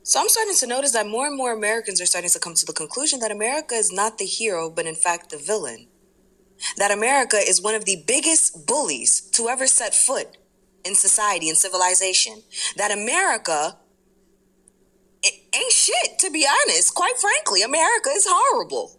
So I'm starting to notice that more and more Americans are starting to come to the conclusion that America is not the hero, but in fact the villain. That America is one of the biggest bullies to ever set foot in society and civilization. That America ain't shit, to be honest. Quite frankly, America is horrible.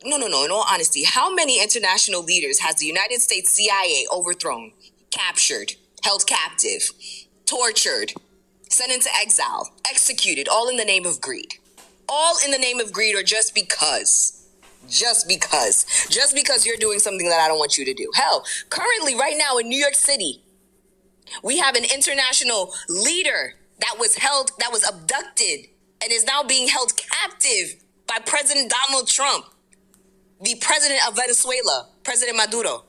No. In all honesty, how many international leaders has the United States CIA overthrown, captured, held captive, tortured, sent into exile, executed, all in the name of greed? All in the name of greed, or just because? Just because. Just because you're doing something that I don't want you to do. Hell, currently, right now in New York City, we have an international leader that was abducted, and is now being held captive by President Donald Trump, the president of Venezuela, President Maduro.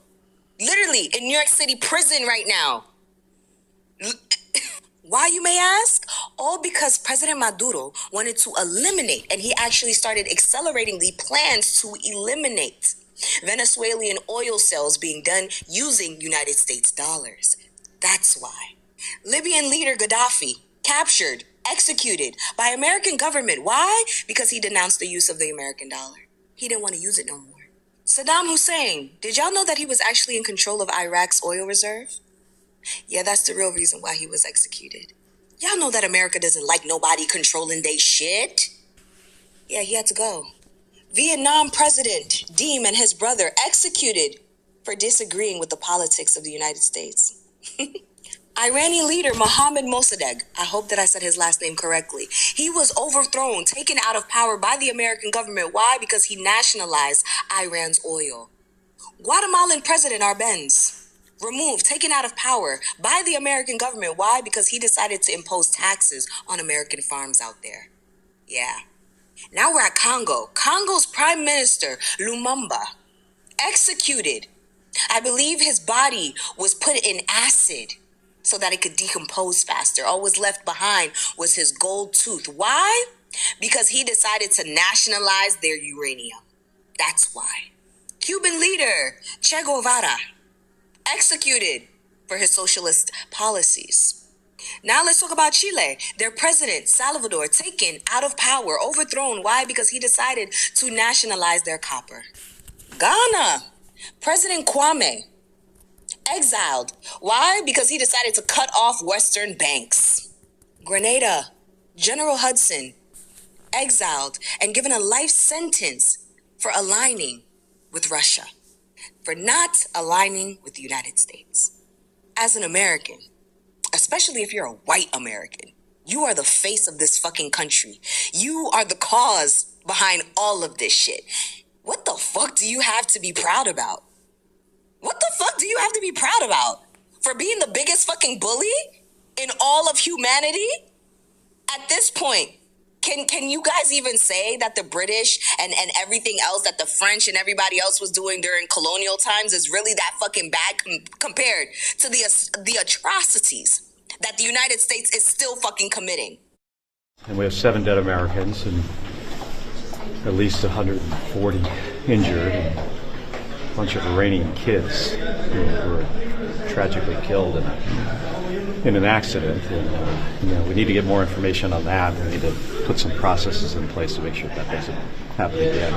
Literally in New York City prison right now. Why, you may ask? All because President Maduro wanted to eliminate, and he actually started accelerating the plans to eliminate Venezuelan oil sales being done using United States dollars. That's why. Libyan leader Gaddafi, captured, executed by American government. Why? Because he denounced the use of the American dollar. He didn't want to use it no more. Saddam Hussein, did y'all know that he was actually in control of Iraq's oil reserve? Yeah, that's the real reason why he was executed. Y'all know that America doesn't like nobody controlling they shit? Yeah, he had to go. Vietnam President Diem and his brother executed for disagreeing with the politics of the United States. Iranian leader Mohammad Mossadegh, I hope that I said his last name correctly. He was overthrown, taken out of power by the American government. Why? Because he nationalized Iran's oil. Guatemalan President Arbenz, removed, taken out of power by the American government. Why? Because he decided to impose taxes on American farms out there. Yeah. Now we're at Congo. Congo's Prime Minister, Lumumba, executed. I believe his body was put in acid so that it could decompose faster. All was left behind was his gold tooth. Why? Because he decided to nationalize their uranium. That's why. Cuban leader Che Guevara, executed for his socialist policies. Now let's talk about Chile. Their president, Salvador, taken out of power, overthrown. Why? Because he decided to nationalize their copper. Ghana, President Kwame, exiled. Why? Because he decided to cut off Western banks. Grenada, General Hudson, exiled and given a life sentence for aligning with Russia, for not aligning with the United States. As an American, especially if you're a white American, you are the face of this fucking country. You are the cause behind all of this shit. What the fuck do you have to be proud about? What the fuck do you have to be proud about? For being the biggest fucking bully in all of humanity? At this point, can you guys even say that the British and everything else that the French and everybody else was doing during colonial times is really that fucking bad compared to the atrocities that the United States is still fucking committing? And we have 7 dead Americans and at least 140 injured, and a bunch of Iranian kids who were tragically killed in an accident. And we need to get more information on that. We need to put some processes in place to make sure that doesn't happen again.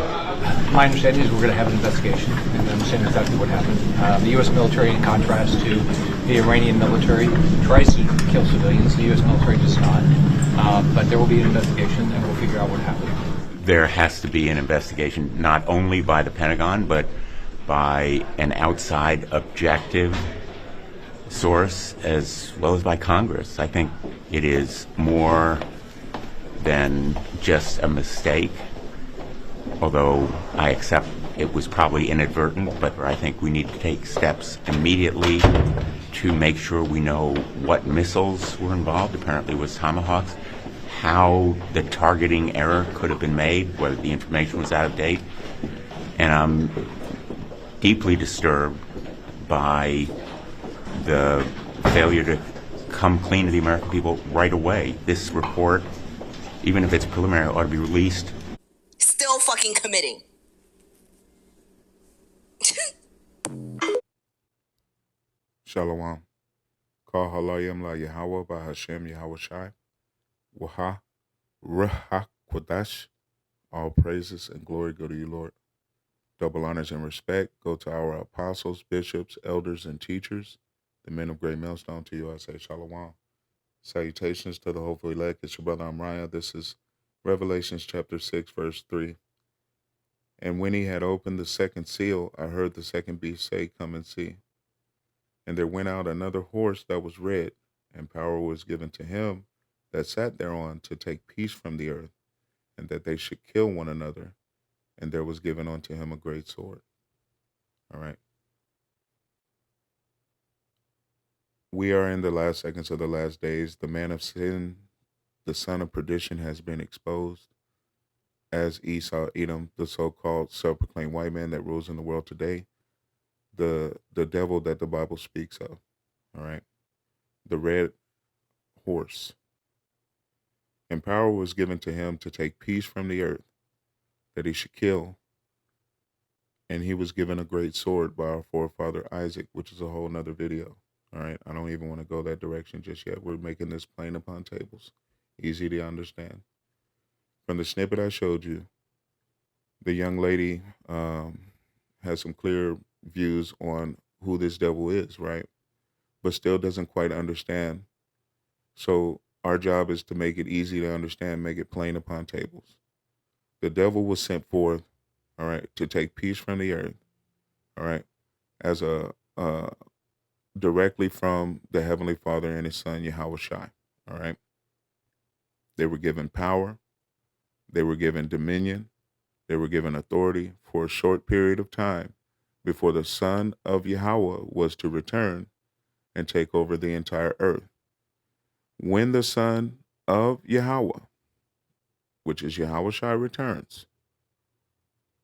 My understanding is we're going to have an investigation and understand exactly what happened. The U.S. military, in contrast to the Iranian military, tries to kill civilians. The U.S. military does not. But there will be an investigation, and we'll figure out what happened. There has to be an investigation, not only by the Pentagon, but by an outside objective source as well as by Congress. I think it is more than just a mistake, although I accept it was probably inadvertent, but I think we need to take steps immediately to make sure we know what missiles were involved. Apparently it was Tomahawks, how the targeting error could have been made, whether the information was out of date. And I'm deeply disturbed by the failure to come clean to the American people right away. This report, even if it's preliminary, ought to be released. Still fucking committing. Shalom. Call Halayim La Yahweh by Hashem Yahweh Shai. Waha. Ruach. All praises and glory go to you, Lord. Double honors and respect go to our apostles, bishops, elders, and teachers, the men of Great Millstone. To you I say shalom. Salutations to the hopeful elect. It's your brother Amriah. This is Revelations chapter 6, verse 3. And when he had opened the second seal, I heard the second beast say, Come and see. And there went out another horse that was red, and power was given to him that sat thereon to take peace from the earth, and that they should kill one another. And there was given unto him a great sword. All right. We are in the last seconds of the last days. The man of sin, the son of perdition, has been exposed as Esau, Edom, the so-called self-proclaimed white man that rules in the world today, the devil that the Bible speaks of. All right. The red horse. And power was given to him to take peace from the earth, that he should kill. And he was given a great sword by our forefather Isaac, which is a whole nother video. All right. I don't even want to go that direction just yet. We're making this plain upon tables. Easy to understand. From the snippet I showed you, the young lady has some clear views on who this devil is, right? But still doesn't quite understand. So our job is to make it easy to understand, make it plain upon tables. The devil was sent forth, all right, to take peace from the earth, all right, as a directly from the Heavenly Father and His Son, Yahushua, all right? They were given power. They were given dominion. They were given authority for a short period of time before the Son of Yahweh was to return and take over the entire earth. When the Son of Yahweh, which is Yahushua, returns,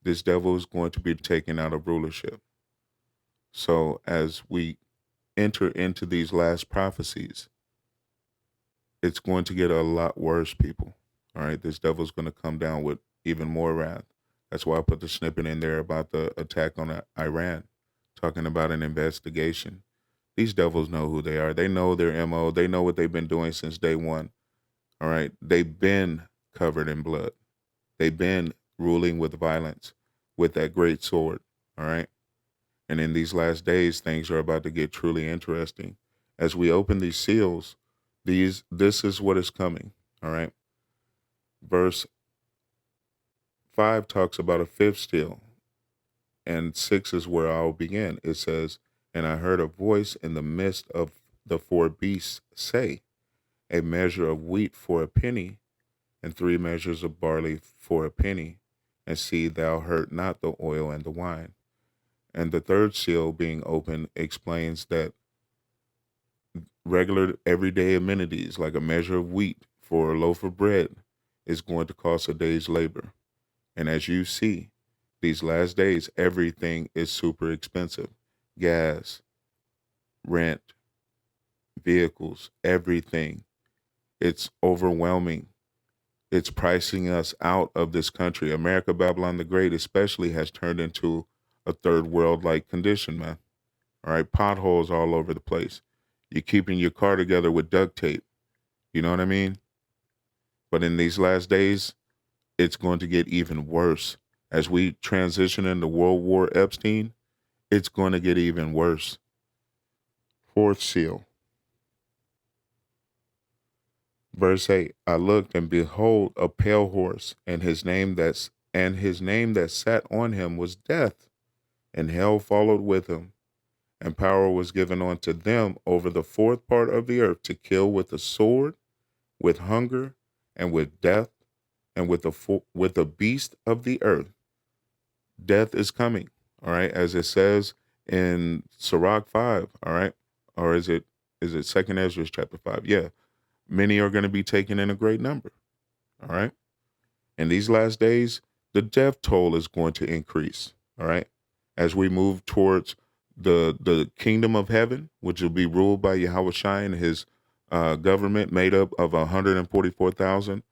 this devil is going to be taken out of rulership. So as we enter into these last prophecies, it's going to get a lot worse, people. All right, this devil's going to come down with even more wrath. That's why I put the snippet in there about the attack on Iran, talking about an investigation. These devils know who they are. They know their MO. They know what they've been doing since day one. All right, they've been covered in blood. They've been ruling with violence, with that great sword. All right, and in these last days, things are about to get truly interesting. As we open these seals, this is what is coming. All right. Verse 5 talks about a fifth seal, and 6 is where I'll begin. It says, And I heard a voice in the midst of the four beasts say, A measure of wheat for a penny, and 3 measures of barley for a penny, and see thou hurt not the oil and the wine. And the third seal being opened explains that regular everyday amenities like a measure of wheat for a loaf of bread is going to cost a day's labor. And as you see, these last days, everything is super expensive. Gas, rent, vehicles, everything. It's overwhelming. It's pricing us out of this country. America, Babylon the Great especially, has turned into a third world-like condition, man. All right, potholes all over the place. You're keeping your car together with duct tape. You know what I mean? But in these last days, it's going to get even worse. As we transition into World War Epstein, it's going to get even worse. Fourth seal. Verse 8, I looked, and behold, a pale horse, and his name that sat on him was Death, and hell followed with him. And power was given unto them over the fourth part of the earth to kill with the sword, with hunger, and with death, and with the beast of the earth. Death is coming, all right, as it says in Sirach 5, all right? Or is it 2nd Ezra chapter 5? Yeah. Many are going to be taken in a great number, all right? In these last days, the death toll is going to increase, all right? As we move towards the kingdom of heaven, which will be ruled by Yahushua and his government made up of 144,000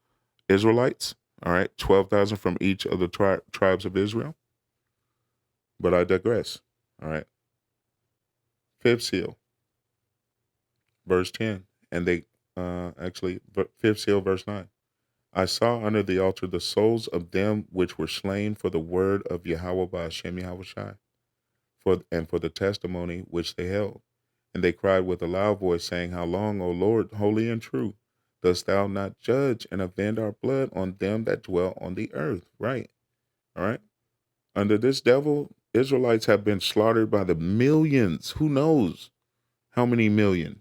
Israelites, all right? 12,000 from each of the tribes of Israel. But I digress, all right? Fifth seal, verse 10, and they fifth seal, verse 9. I saw under the altar the souls of them which were slain for the word of Yahweh by Hashem Yahushai, and for the testimony which they held. And they cried with a loud voice, saying, How long, O Lord, holy and true, dost thou not judge and avenge our blood on them that dwell on the earth? Right. All right. Under this devil, Israelites have been slaughtered by the millions. Who knows how many million?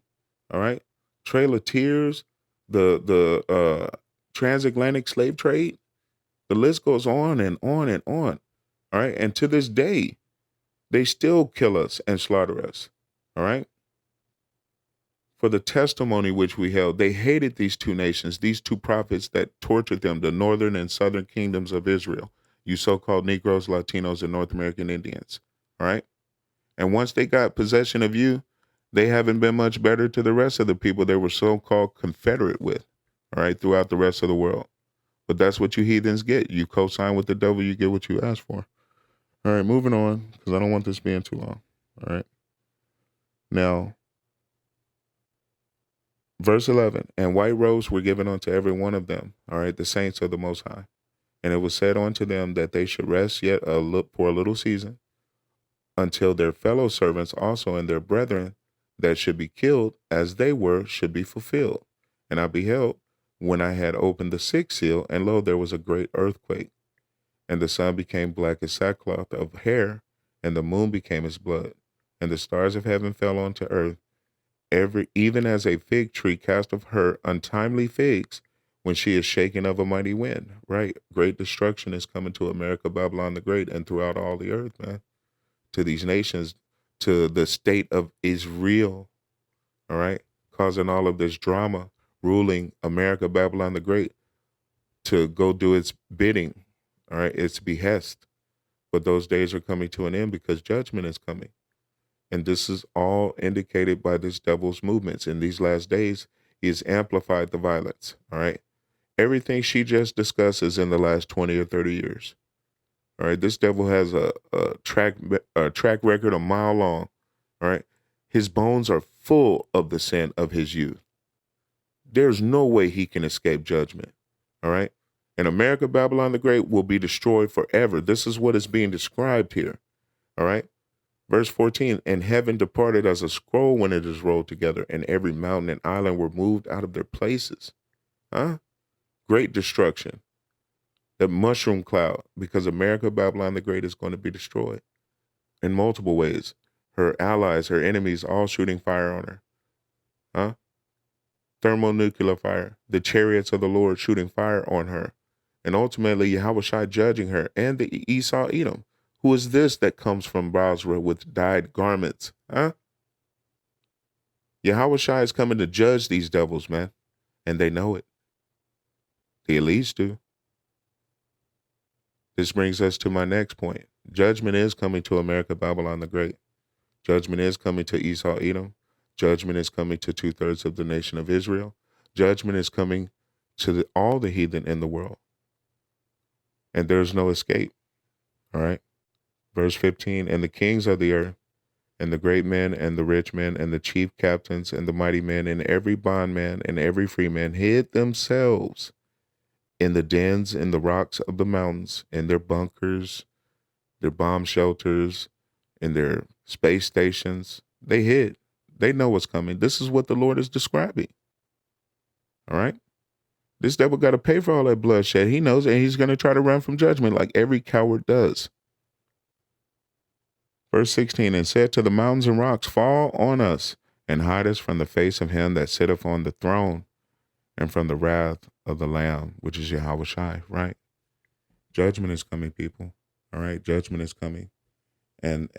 All right. Trail of Tears, the transatlantic slave trade. The list goes on and on and on. All right. And to this day, they still kill us and slaughter us. All right. For the testimony which we held, they hated these two nations, these two prophets that tortured them, the northern and southern kingdoms of Israel, you so-called Negroes, Latinos, and North American Indians. All right. And once they got possession of you, they haven't been much better to the rest of the people they were so-called confederate with. All right. Throughout the rest of the world. But that's what you heathens get. You co-sign with the devil, you get what you ask for. All right. Moving on, because I don't want this being too long. All right. Now, verse 11, and white robes were given unto every one of them, all right, the saints of the Most High. And it was said unto them that they should rest yet for a little season, until their fellow servants also and their brethren that should be killed as they were should be fulfilled. And I beheld, when I had opened the sixth seal, and lo, there was a great earthquake. And the sun became black as sackcloth of hair, and the moon became as blood, and the stars of heaven fell onto earth, even as a fig tree casteth her untimely figs when she is shaken of a mighty wind. Right? Great destruction is coming to America, Babylon the Great, and throughout all the earth, man. To these nations, to the state of Israel. All right? Causing all of this drama, ruling America, Babylon the Great, to go do its bidding. All right? Its behest. But those days are coming to an end because judgment is coming. And this is all indicated by this devil's movements. In these last days, he has amplified the violence. All right. Everything she just discussed is in the last 20 or 30 years. All right. This devil has a track record a mile long. All right. His bones are full of the sin of his youth. There's no way he can escape judgment. All right. And America, Babylon the Great will be destroyed forever. This is what is being described here. All right. Verse 14, and heaven departed as a scroll when it is rolled together, and every mountain and island were moved out of their places. Great destruction. The mushroom cloud, because America, Babylon the Great, is going to be destroyed in multiple ways. Her allies, her enemies, all shooting fire on her. Thermonuclear fire. The chariots of the Lord shooting fire on her. And ultimately, Yahushua judging her, and the Esau Edom. Who is this that comes from Basra with dyed garments? Yahushua is coming to judge these devils, man. And they know it. The elites do. This brings us to my next point. Judgment is coming to America, Babylon the Great. Judgment is coming to Esau, Edom. Judgment is coming to 2/3 of the nation of Israel. Judgment is coming to all the heathen in the world. And there's no escape. All right. Verse 15, and the kings of the earth, and the great men, and the rich men, and the chief captains, and the mighty men, and every bondman, and every free man hid themselves in the dens, in the rocks of the mountains, in their bunkers, their bomb shelters, in their space stations. They hid. They know what's coming. This is what the Lord is describing. All right? This devil got to pay for all that bloodshed. He knows, and he's going to try to run from judgment like every coward does. Verse 16, and said to the mountains and rocks, fall on us, and hide us from the face of him that sitteth on the throne, and from the wrath of the Lamb, which is Yahushua, right? Judgment is coming, people. All right, judgment is coming. And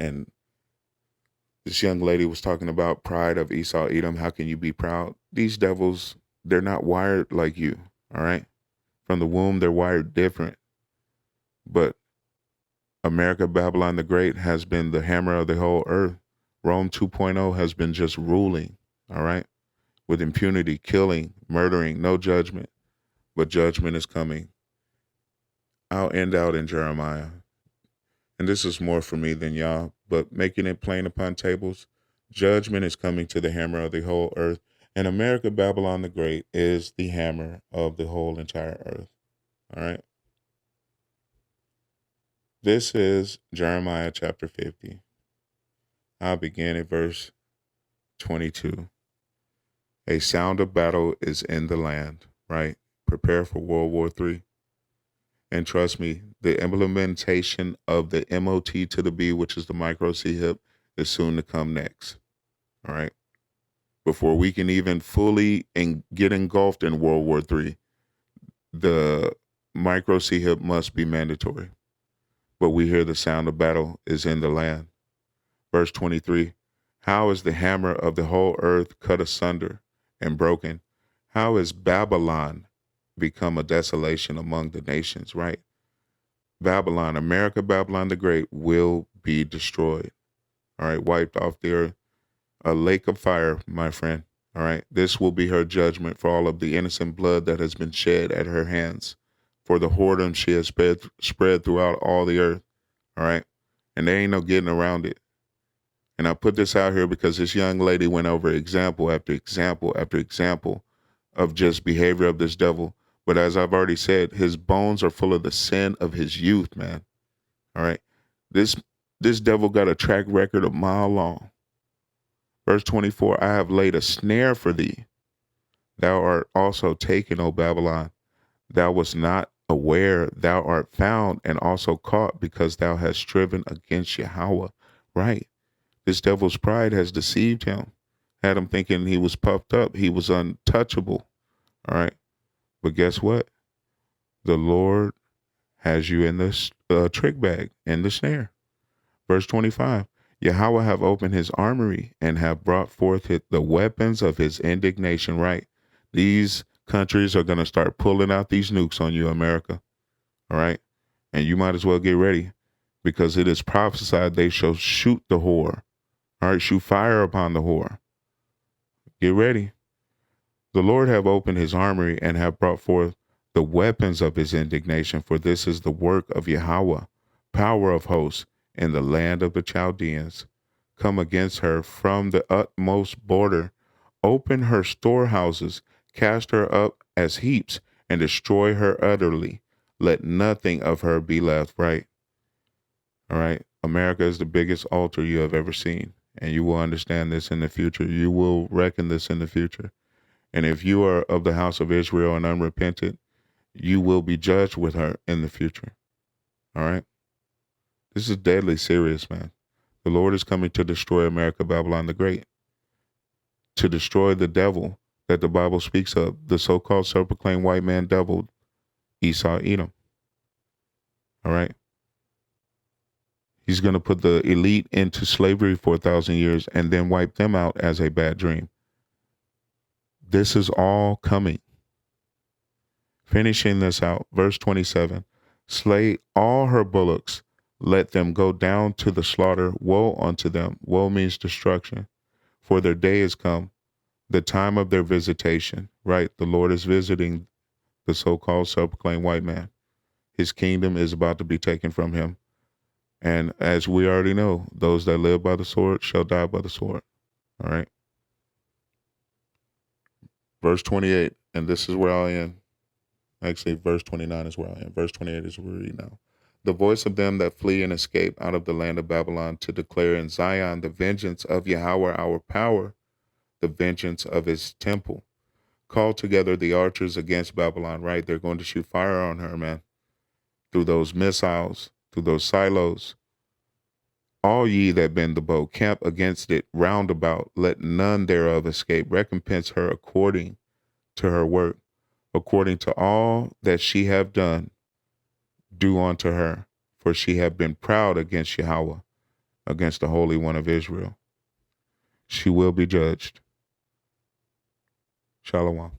this young lady was talking about pride of Esau, Edom. How can you be proud? These devils, they're not wired like you, all right? From the womb, they're wired different. But America, Babylon the Great has been the hammer of the whole earth. Rome 2.0 has been just ruling, all right, with impunity, killing, murdering, no judgment. But judgment is coming. I'll end out in Jeremiah. And this is more for me than y'all, but making it plain upon tables, judgment is coming to the hammer of the whole earth. And America, Babylon the Great, is the hammer of the whole entire earth. All right. This is Jeremiah chapter 50. I'll begin at verse 22. A sound of battle is in the land, right? Prepare for World War III. And trust me, the implementation of the MOT to the B, which is the micro C-HIP, is soon to come next. All right. Before we can even fully get engulfed in World War III, the micro C-HIP must be mandatory. But we hear the sound of battle is in the land. Verse 23, how is the hammer of the whole earth cut asunder and broken? How is Babylon become a desolation among the nations, right? Babylon, America, Babylon the Great, will be destroyed. All right, wiped off the earth. A lake of fire, my friend. All right, this will be her judgment for all of the innocent blood that has been shed at her hands, for the whoredom she has spread throughout all the earth. All right, and there ain't no getting around it. And I put this out here because this young lady went over example after example after example of just behavior of this devil. But as I've already said, his bones are full of the sin of his youth, man. All right. This devil got a track record a mile long. Verse 24, I have laid a snare for thee. Thou art also taken, O Babylon. Thou wast not aware, thou art found and also caught, because thou hast striven against Yahweh. Right. This devil's pride has deceived him, had him thinking he was puffed up, he was untouchable. All right. But guess what? The Lord has you in this trick bag, in the snare. Verse 25, Yahweh have opened his armory and have brought forth the weapons of his indignation. Right. These countries are going to start pulling out these nukes on you, America. All right. And you might as well get ready, because it is prophesied they shall shoot the whore. All right. Shoot fire upon the whore. Get ready. The Lord have opened his armory and have brought forth the weapons of his indignation, for this is the work of Yahweh, power of hosts, in the land of the Chaldeans. Come against her from the utmost border, open her storehouses, cast her up as heaps, and destroy her utterly. Let nothing of her be left. Right. All right. America is the biggest altar you have ever seen, and you will understand this in the future. You will reckon this in the future. And if you are of the house of Israel and unrepentant, you will be judged with her in the future. All right. This is deadly serious, man. The Lord is coming to destroy America, Babylon the Great, to destroy the devil that the Bible speaks of, the so-called self-proclaimed white man devil, Esau, Edom. All right. He's going to put the elite into slavery for 1,000 years and then wipe them out as a bad dream. This is all coming. Finishing this out, verse 27, slay all her bullocks, let them go down to the slaughter. Woe unto them. Woe means destruction. For their day is come, the time of their visitation. Right? The Lord is visiting the so-called self-proclaimed white man. His kingdom is about to be taken from him. And as we already know, those that live by the sword shall die by the sword. All right? Verse 28, and this is where I'll end. Actually, verse 29 is where I'll end. Verse 28 is where we read now. The voice of them that flee and escape out of the land of Babylon, to declare in Zion the vengeance of Yahweh our power, the vengeance of his temple. Call together the archers against Babylon, right? They're going to shoot fire on her, man. Through those missiles, through those silos. All ye that bend the bow, camp against it round about. Let none thereof escape. Recompense her according to her work. According to all that she have done, do unto her, for she have been proud against Yahweh, against the Holy One of Israel. She will be judged. Shalom.